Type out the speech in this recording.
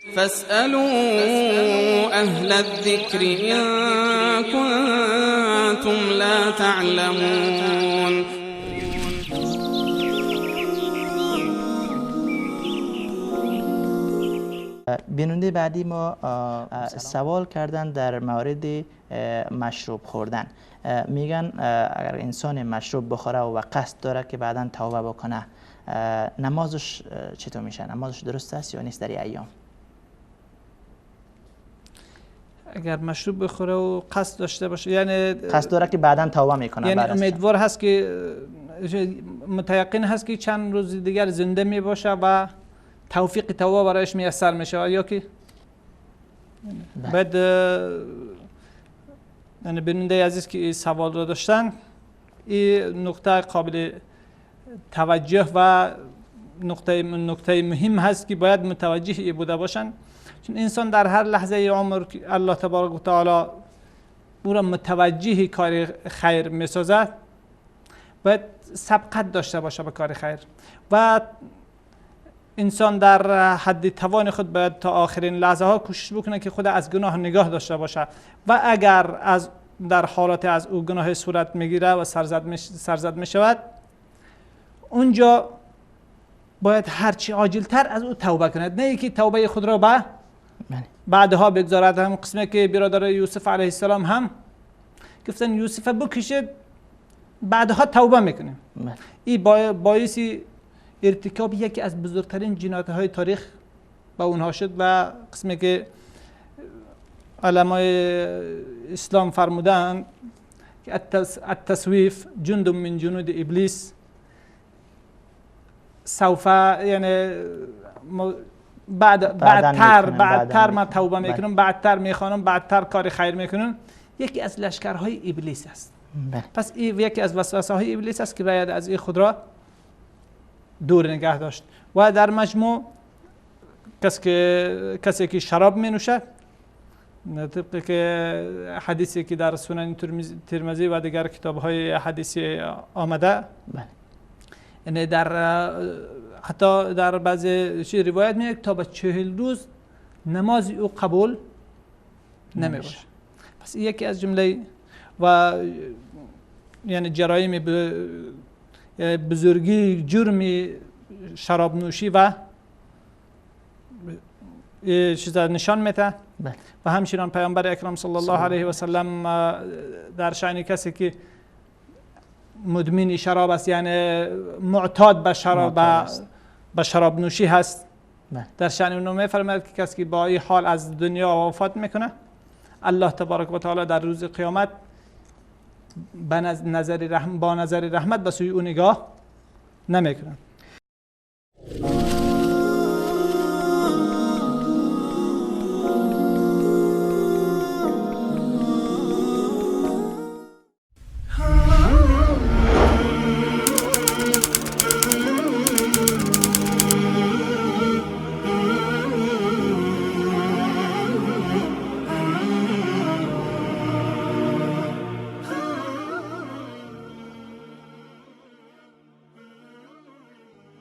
فاسألوا أهل الذكر إن كنتم لا تعلمون. بیننده بعدی ما سوال کردن در مورد مشروب خوردن. میگن اگر انسان مشروب بخوره و قصد داره که بعدا توبه بکنه، نمازش چطور میشه؟ نمازش درست است یا نیست در این ایام؟ اگر مشروب بخوره و قصد داشته باشه، یعنی قصد داره که بعدا توبه میکنه، یعنی امیدوار هست که متیقن هست که چند روز دیگر زنده می باشه و توفیق توبه برایش میسر میشه، یا که بعد یعنی بیننده عزیز که این سوال رو داشتن، این نقطه قابل توجه و نقطه مهم هست که باید متوجه ای بوده باشن، چون انسان در هر لحظه عمر که الله تبارک و تعالی او را متوجه کار خیر میسازد، باید سبقت داشته باشه به کار خیر و انسان در حد توان خود باید تا آخرین لحظه ها کوشش بکنه که خود از گناه نگاه داشته باشه و اگر در حالات از او گناه صورت میگیره و سرزد میشود، اونجا باید هرچی عاجلتر از او توبه کند، نه که توبه خود را به بعدها بگذارد. هم قسمه که برادر یوسف علیه السلام هم گفتن یوسف بکشید بعدها توبه میکنیم. این باعثی ارتکاب یکی از بزرگترین جنایت‌های تاریخ با اونها شد و قسمی که علمای اسلام فرمودن که التسویف جند من جنود ابلیس، سوف یعنی بعدتر ما توبه میکنم، بعدتر میخوانم، بعدتر کار خیر میکنم، یکی از لشکرهای ابلیس است. پس این یکی از وسوسه های ابلیس است که باید از این خود را دور نگه داشت. و در مجموع کسی که شراب می نوشد، طبق که حدیثی که در سنن ترمذی و دیگر کتاب های حدیثی آمده، یعنی حتی در بعضی روایت میگه تا به 40 روز نماز او قبول نمی باشه. پس یکی از جمله و یعنی جرایم بزرگی جرم شراب نوشی و چیزا نشان میده. و همچنان پیامبر اکرم صلی الله علیه و سلم در شأن کسی که مدمن شراب است، یعنی معتاد به شراب نوشی هست، در شأن اون میفرماید که کسی که با این حال از دنیا وفات میکنه، الله تبارک و تعالی در روز قیامت با نظر رحمت به سوی او نگاه نمیکنه.